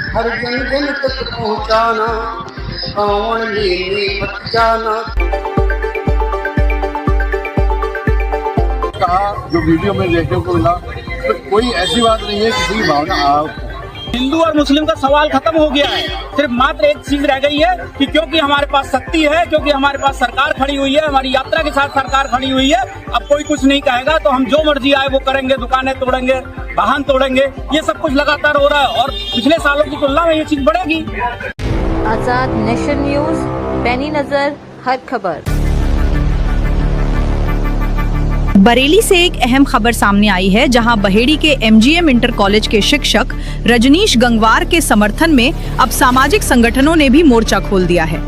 हर जन जन तक पहुँचाना, कांवड़ लेने मत जाना। कहा जो वीडियो में देखने को मिला तो कोई ऐसी बात नहीं है, किसी की भावना हिंदू और मुस्लिम का सवाल खत्म हो गया है। सिर्फ मात्र एक चीज रह गई है कि क्योंकि हमारे पास शक्ति है, क्योंकि हमारे पास सरकार खड़ी हुई है, हमारी यात्रा के साथ सरकार खड़ी हुई है, अब कोई कुछ नहीं कहेगा तो हम जो मर्जी आए वो करेंगे, दुकानें तोड़ेंगे, वाहन तोड़ेंगे। ये सब कुछ लगातार हो रहा है और पिछले सालों की तुलना में ये चीज बढ़ेगी। आजाद नेशन न्यूज, पैनी नजर हर खबर। बरेली से एक अहम खबर सामने आई है, जहां बहेड़ी के एमजीएम इंटर कॉलेज के शिक्षक रजनीश गंगवार के समर्थन में अब सामाजिक संगठनों ने भी मोर्चा खोल दिया है।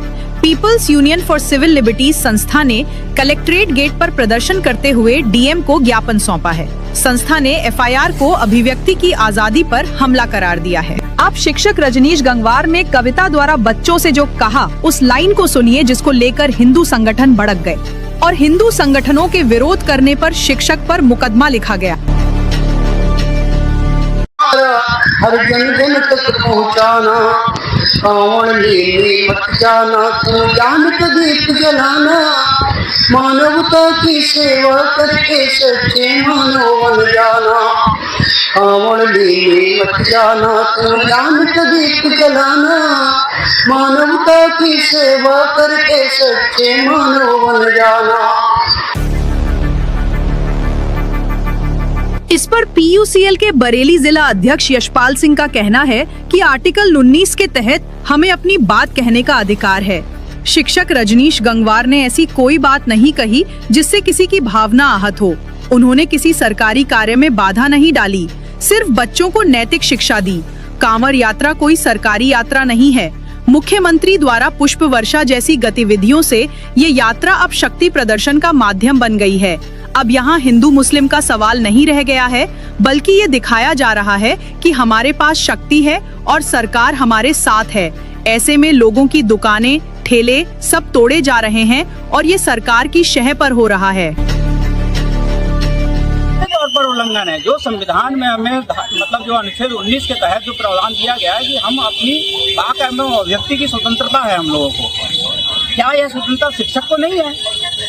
People's Union for Civil Liberties संस्था ने कलेक्ट्रेट गेट पर प्रदर्शन करते हुए डीएम को ज्ञापन सौंपा है। संस्था ने एफआईआर को अभिव्यक्ति की आजादी पर हमला करार दिया है। आप शिक्षक रजनीश गंगवार ने कविता द्वारा बच्चों से जो कहा, उस लाइन को सुनिए, जिसको लेकर हिंदू संगठन भड़क गए और हिंदू संगठनों के विरोध करने पर शिक्षक पर मुकदमा लिखा गया। हर जन जन तक पहुँचाना, कांवड़ लेने मत जाना। तुम जान का दीप जलाना, मानवता की सेवा करके सच्चे मानव बन जाना। कांवड़ लेने मत जाना, तुम जान का दीप जलाना, मानवता की सेवा करके सच्चे मानव बन जाना। इस पर पीयूसीएल के बरेली जिला अध्यक्ष यशपाल सिंह का कहना है कि आर्टिकल 19 के तहत हमें अपनी बात कहने का अधिकार है। शिक्षक रजनीश गंगवार ने ऐसी कोई बात नहीं कही जिससे किसी की भावना आहत हो। उन्होंने किसी सरकारी कार्य में बाधा नहीं डाली, सिर्फ बच्चों को नैतिक शिक्षा दी। कांवड़ यात्रा कोई सरकारी यात्रा नहीं है। मुख्यमंत्री द्वारा पुष्प वर्षा जैसी गतिविधियों से ये यात्रा अब शक्ति प्रदर्शन का माध्यम बन गई है। अब यहाँ हिंदू मुस्लिम का सवाल नहीं रह गया है, बल्कि ये दिखाया जा रहा है कि हमारे पास शक्ति है और सरकार हमारे साथ है। ऐसे में लोगों की दुकानें, ठेले सब तोड़े जा रहे हैं और ये सरकार की शह पर हो रहा है। तौर पर उल्लंघन है जो संविधान में हमें मतलब जो अनुच्छेद 19 के तहत जो प्रावधान दिया गया है कि हम अपनी वाक एवं अभिव्यक्ति की स्वतंत्रता है हम लोगों को। क्या यह स्वतंत्रता शिक्षक को नहीं है?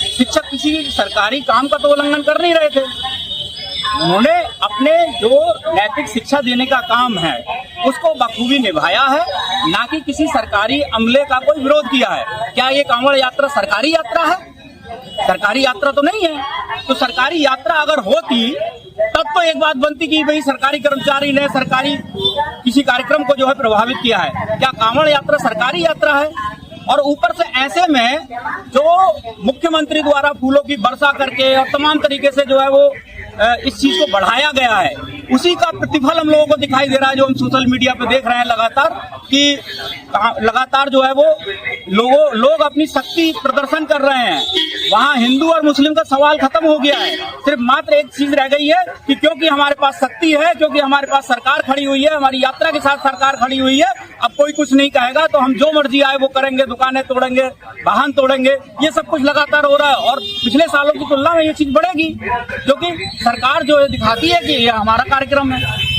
शिक्षक किसी सरकारी काम का तो उल्लंघन कर नहीं रहे थे। उन्होंने अपने जो नैतिक शिक्षा देने का काम है उसको बखूबी निभाया है, ना कि किसी सरकारी अमले का कोई विरोध किया है। क्या ये कांवड़ यात्रा सरकारी यात्रा है? सरकारी यात्रा तो नहीं है। तो सरकारी यात्रा अगर होती तब तो एक बात बनती कि भाई सरकारी कर्मचारी ने सरकारी किसी कार्यक्रम को जो है प्रभावित किया है। क्या कांवड़ यात्रा सरकारी यात्रा है? और ऊपर से ऐसे में जो मुख्यमंत्री द्वारा फूलों की वर्षा करके और तमाम तरीके से जो है वो इस चीज को बढ़ाया गया है, उसी का प्रतिफल हम लोगों को दिखाई दे रहा है, जो हम सोशल मीडिया पे देख रहे हैं लगातार कि लगातार जो है वो लोग अपनी शक्ति प्रदर्शन कर रहे हैं। वहाँ हिंदू और मुस्लिम का सवाल खत्म हो गया है। सिर्फ मात्र एक चीज रह गई है कि क्योंकि हमारे पास शक्ति है, क्योंकि हमारे पास सरकार खड़ी हुई है, हमारी यात्रा के साथ सरकार खड़ी हुई है, अब कोई कुछ नहीं कहेगा तो हम जो मर्जी आए वो करेंगे, दुकानें तोड़ेंगे, वाहन तोड़ेंगे। ये सब कुछ लगातार हो रहा है और पिछले सालों की तुलना में ये चीज बढ़ेगी, क्योंकि सरकार जो है दिखाती है कि ये हमारा कार्यक्रम है।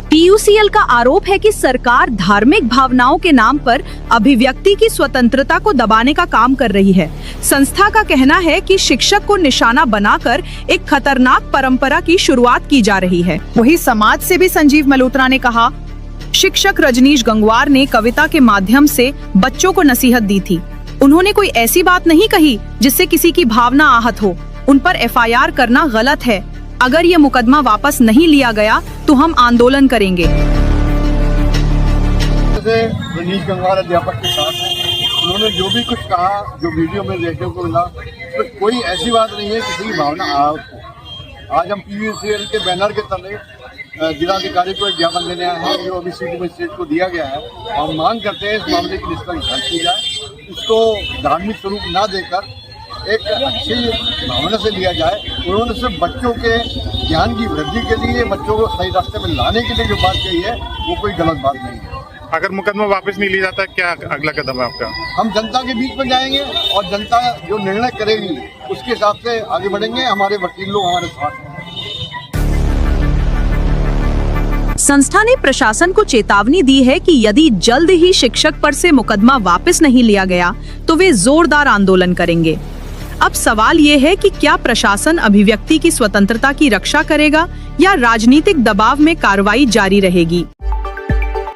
पीयूसीएल का आरोप है कि सरकार धार्मिक भावनाओं के नाम पर अभिव्यक्ति की स्वतंत्रता को दबाने का काम कर रही है। संस्था का कहना है कि शिक्षक को निशाना बनाकर एक खतरनाक परंपरा की शुरुआत की जा रही है। वहीं समाज से भी संजीव मल्होत्रा ने कहा, शिक्षक रजनीश गंगवार ने कविता के माध्यम से बच्चों को नसीहत दी थी। उन्होंने कोई ऐसी बात नहीं कही जिससे किसी की भावना आहत हो। उन पर एफआईआर करना गलत है। अगर ये मुकदमा वापस नहीं लिया गया तो हम आंदोलन करेंगे। रजनीश गंगवार अध्यापक के साथ उन्होंने जो भी कुछ कहा, जो वीडियो में देखने को मिला, तो कोई ऐसी बात नहीं है, किसी की भावना आहत हो। आज हम पीयूसीएल के बैनर के तले जिलाधिकारी को एक ज्ञापन देने आए हैं, जो अभी सिटी मजिस्ट्रेट को दिया गया है। हम मांग करते हैं इस मामले की निष्पक्ष जांच की जाए, इसको धार्मिक स्वरूप ना देकर एक अच्छी भावना से लिया जाए। उन्होंने सिर्फ बच्चों के ज्ञान की वृद्धि के लिए, बच्चों को सही रास्ते में लाने के लिए जो बात कही है वो कोई गलत बात नहीं है। अगर मुकदमा वापस नहीं लिया जाता, क्या अगला कदम है आपका? हम जनता के बीच में जाएंगे और जनता जो निर्णय करेगी उसके हिसाब से आगे बढ़ेंगे। हमारे वकील लोग हमारे साथ हैं। संस्था ने प्रशासन को चेतावनी दी है कि यदि जल्द ही शिक्षक पर से मुकदमा वापस नहीं लिया गया तो वे जोरदार आंदोलन करेंगे। अब सवाल ये है कि क्या प्रशासन अभिव्यक्ति की स्वतंत्रता की रक्षा करेगा या राजनीतिक दबाव में कार्रवाई जारी रहेगी।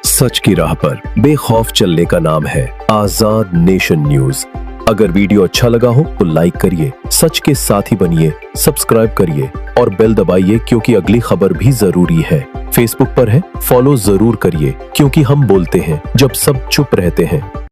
सच की राह पर बेखौफ चलने का नाम है आजाद नेशन न्यूज। अगर वीडियो अच्छा लगा हो तो लाइक करिए, सच के साथी बनिए, सब्सक्राइब करिए और बेल दबाइए क्योंकि अगली खबर भी जरूरी है। फेसबुक पर है, फॉलो जरूर करिए क्योंकि हम बोलते हैं जब सब चुप रहते हैं।